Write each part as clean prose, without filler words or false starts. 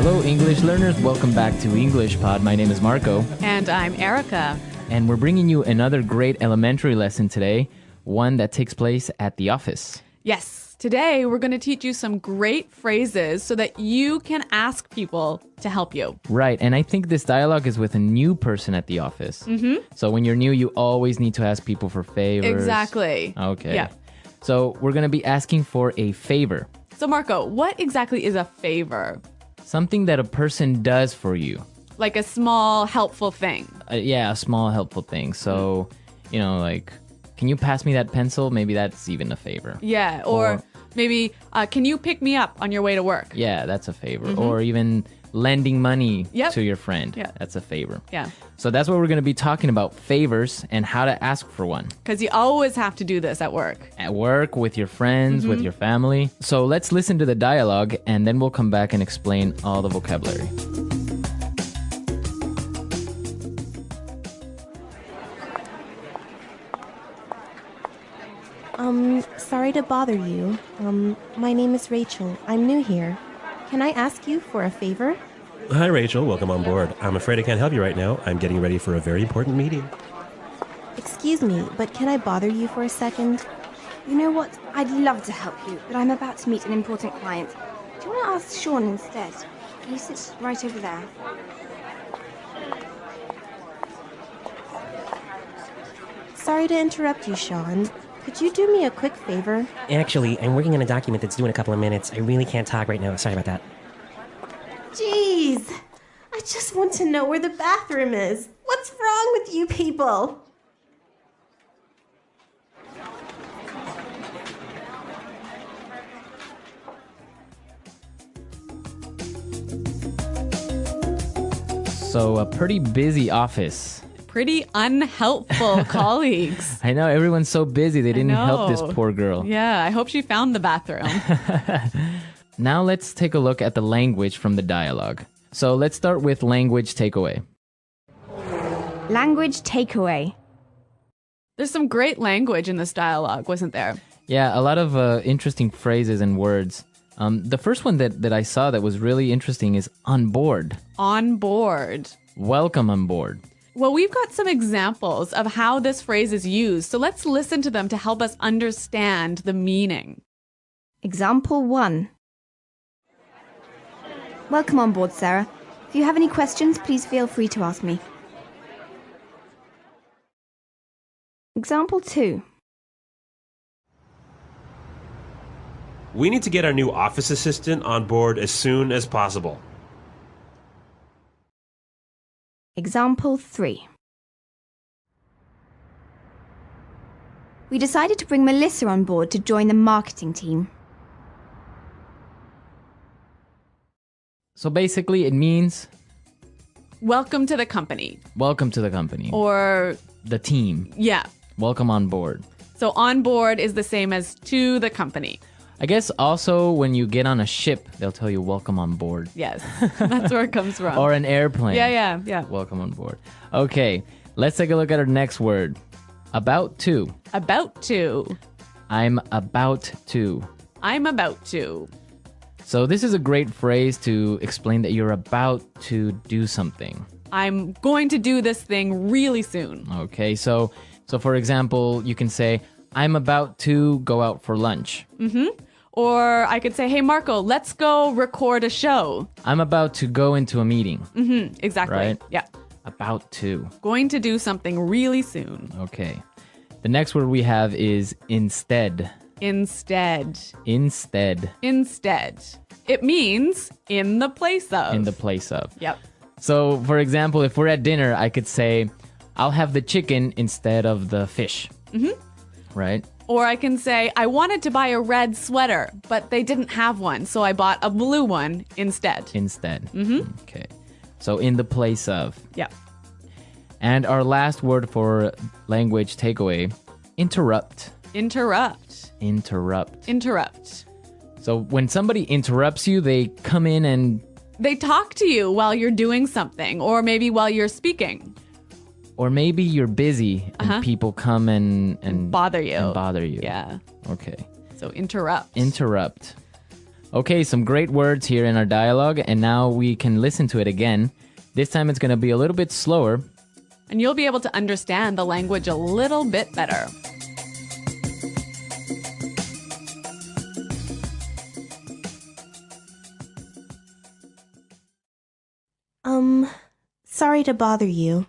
Hello, English learners. Welcome back to English Pod. My name is Marco. And I'm Erica. And we're bringing you another great elementary lesson today, one that takes place at the office. Yes, today we're going to teach you some great phrases so that you can ask people to help you. Right, and I think this dialogue is with a new person at the office. Mm-hmm. So when you're new, you always need to ask people for favors. Exactly. Okay. Yeah. So we're going to be asking for a favor. So Marco, what exactly is a favor? Something that a person does for you. Like a small, helpful thing. Yeah, a small helpful thing. So, like, can you pass me that pencil? Maybe that's even a favor. Yeah, or maybe, can you pick me up on your way to work? Yeah, that's a favor. Or even lending money Yep. to your friend. Yeah. That's a favor. Yeah, So that's what we're going to be talking about, favors and how to ask for one. because you always have to do this at work. At work, with your friends, with your family. So let's listen to the dialogue and then we'll come back and explain all the vocabulary. Sorry to bother you. My name is Rachel. I'm new here. Can I ask you for a favor? Hi, Rachel. Welcome on board. I'm afraid I can't help you right now. I'm getting ready for a very important meeting. Excuse me, but can I bother you for a second? You know what? I'd love to help you, but I'm about to meet an important client. Do you want to ask Sean instead? He sits right over there. Sorry to interrupt you, Sean. Could you do me a quick favor? Actually, I'm working on a document that's due in a couple of minutes. I really can't talk right now. Sorry about that. Jeez! I just want to know where the bathroom is. What's wrong with you people? So a pretty busy office. Pretty unhelpful colleagues. I know, everyone's so busy they didn't help this know. poor girl. Yeah, I hope she found the bathroom. Now let's take a look at the language from the dialogue. So let's start with language takeaway. Language takeaway. There's some great language in this dialogue, wasn't there? Yeah, a lot of interesting phrases and words. The first one that I saw that was really interesting is on board. On board. Welcome on board. Well, we've got some examples of how this phrase is used, so let's listen to them to help us understand the meaning. Example 1. Welcome on board, Sarah. If you have any questions, please feel free to ask me. Example 2. We need to get our new office assistant on board as soon as possible. Example 3. We decided to bring Melissa on board to join the marketing team. So basically it means Welcome to the company. welcome to the company. Or, The team. yeah. Welcome on board. So on board is the same as to the company. I guess also when you get on a ship, they'll tell you welcome on board. Yes, that's where it comes from. Or an airplane. Yeah. Welcome on board. Okay, let's take a look at our next word. About to. About to. I'm about to. I'm about to. So this is a great phrase to explain that you're about to do something. I'm going to do this thing really soon. Okay, so for example, you can say, I'm about to go out for lunch. Or I could say, hey, Marco, let's go record a show. I'm about to go into a meeting. Exactly. Right. Yeah. About to. Going to do something really soon. Okay. The next word we have is instead. Instead. Instead. Instead. It means in the place of. In the place of. Yep. So, for example, if we're at dinner, I could say, I'll have the chicken instead of the fish. Right? Or I can say, I wanted to buy a red sweater, but they didn't have one, so I bought a blue one instead. Instead. Okay. So, in the place of. Yep. And our last word for language takeaway, interrupt. Interrupt. Interrupt. Interrupt. So when somebody interrupts you, they come in and... They talk to you while you're doing something, or maybe while you're speaking. Or maybe you're busy and people come and Bother you. And bother you. Yeah. Okay. So interrupt. Interrupt. Okay, some great words here in our dialogue, and now we can listen to it again. This time it's going to be a little bit slower. And you'll be able to understand the language a little bit better. Sorry to bother you.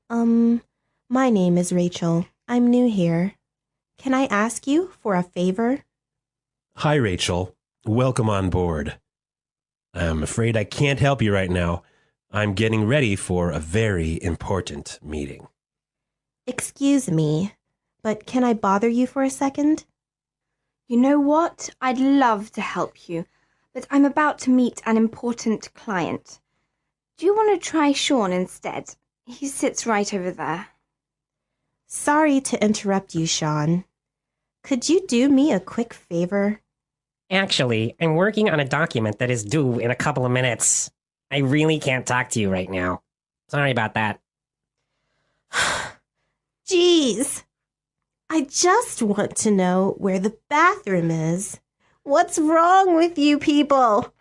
My name is Rachel. I'm new here. Can I ask you for a favor? Hi, Rachel. Welcome on board. I'm afraid I can't help you right now. I'm getting ready for a very important meeting. Excuse me, but can I bother you for a second? You know what? I'd love to help you, but I'm about to meet an important client. Do you want to try Sean instead? He sits right over there. Sorry to interrupt you, Sean. Could you do me a quick favor? Actually, I'm working on a document that is due in a couple of minutes. I really can't talk to you right now. Sorry about that. Jeez. I just want to know where the bathroom is. What's wrong with you people?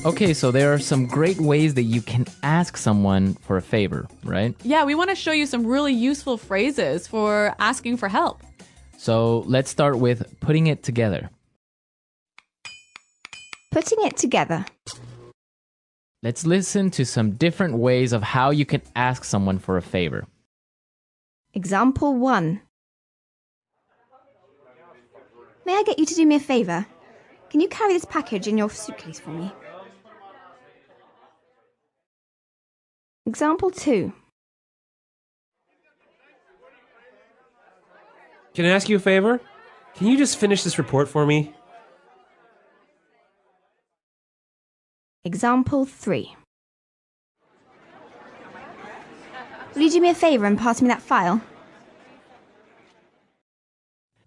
Okay, so there are some great ways that you can ask someone for a favor, right? Yeah, we want to show you some really useful phrases for asking for help. So let's start with putting it together. Putting it together. Let's listen to some different ways of how you can ask someone for a favor. Example 1. May I get you to do me a favor? Can you carry this package in your suitcase for me? Example 2. Can I ask you a favor? Can you just finish this report for me? Example 3. Will you do me a favor and pass me that file?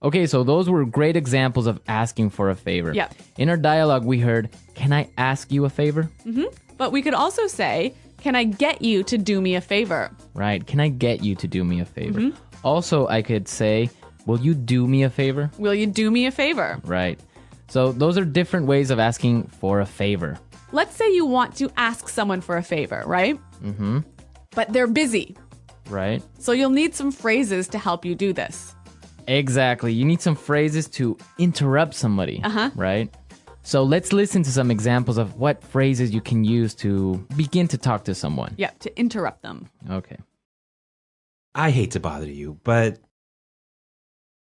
Okay, so those were great examples of asking for a favor. Yeah. In our dialogue, we heard, "Can I ask you a favor?" But we could also say, can I get you to do me a favor? Right. Can I get you to do me a favor? Also, I could say, "Will you do me a favor?" Will you do me a favor? Right. So those are different ways of asking for a favor. Let's say you want to ask someone for a favor, right? Mm-hmm. But they're busy. Right. So you'll need some phrases to help you do this. Exactly. You need some phrases to interrupt somebody. Right? So let's listen to some examples of what phrases you can use to begin to talk to someone. Yeah, to interrupt them. Okay. I hate to bother you, but...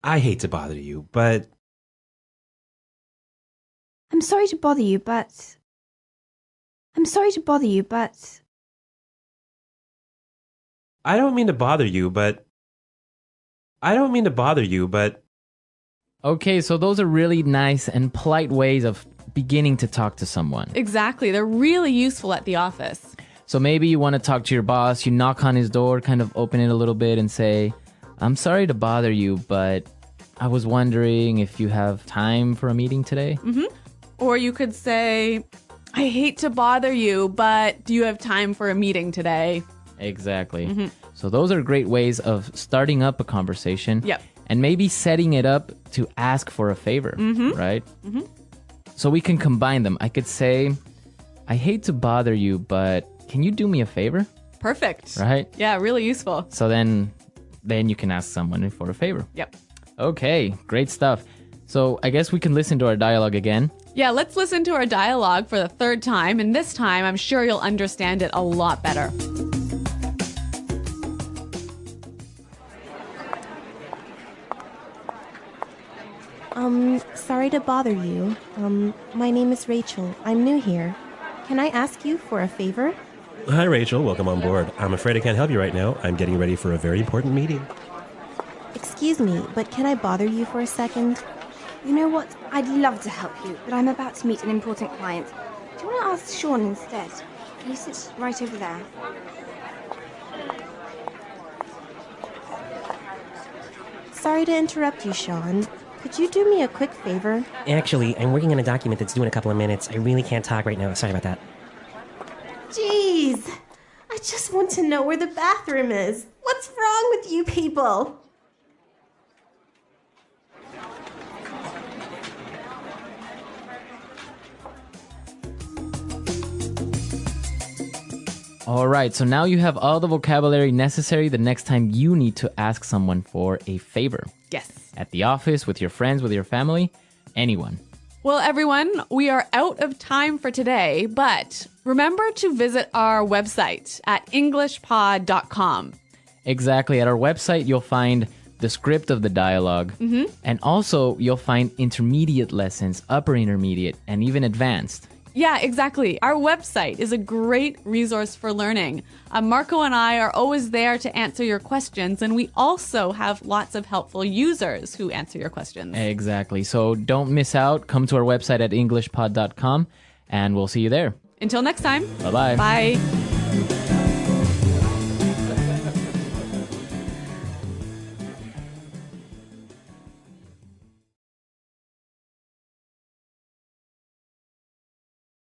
I'm sorry to bother you, but... I'm sorry to bother you, but... I don't mean to bother you, but... Okay, so those are really nice and polite ways of beginning to talk to someone. Exactly. They're really useful at the office. So maybe you want to talk to your boss, you knock on his door, kind of open it a little bit and say, "I'm sorry to bother you, but I was wondering if you have time for a meeting today?" Or you could say, "I hate to bother you, but do you have time for a meeting today?" Exactly. So those are great ways of starting up a conversation. Yep. And maybe setting it up to ask for a favor, right? So we can combine them. I could say, "I hate to bother you, but can you do me a favor?" Perfect. Right? Yeah, really useful. So then you can ask someone for a favor. Yep. Okay, great stuff. So I guess we can listen to our dialogue again. Yeah, let's listen to our dialogue for the third time. And this time, I'm sure you'll understand it a lot better. Sorry to bother you. My name is Rachel. I'm new here. Can I ask you for a favor? Hi, Rachel. Welcome on board. I'm afraid I can't help you right now. I'm getting ready for a very important meeting. Excuse me, but can I bother you for a second? You know what? I'd love to help you, but I'm about to meet an important client. Do you want to ask Sean instead? He sits right over there. Sorry to interrupt you, Sean. Could you do me a quick favor? Actually, I'm working on a document that's due in a couple of minutes. I really can't talk right now. Sorry about that. Jeez. I just want to know where the bathroom is. What's wrong with you people? All right, so now you have all the vocabulary necessary the next time you need to ask someone for a favor. Yes. At the office, with your friends, with your family, anyone. Well, everyone, we are out of time for today, but remember to visit our website at englishpod.com. Exactly. At our website, you'll find the script of the dialogue. And also, you'll find intermediate lessons, upper intermediate, and even advanced. Yeah, exactly. Our website is a great resource for learning. Marco and I are always there to answer your questions, and we also have lots of helpful users who answer your questions. Exactly. So don't miss out. Come to our website at englishpod.com, and we'll see you there. Until next time. Bye-bye. Bye.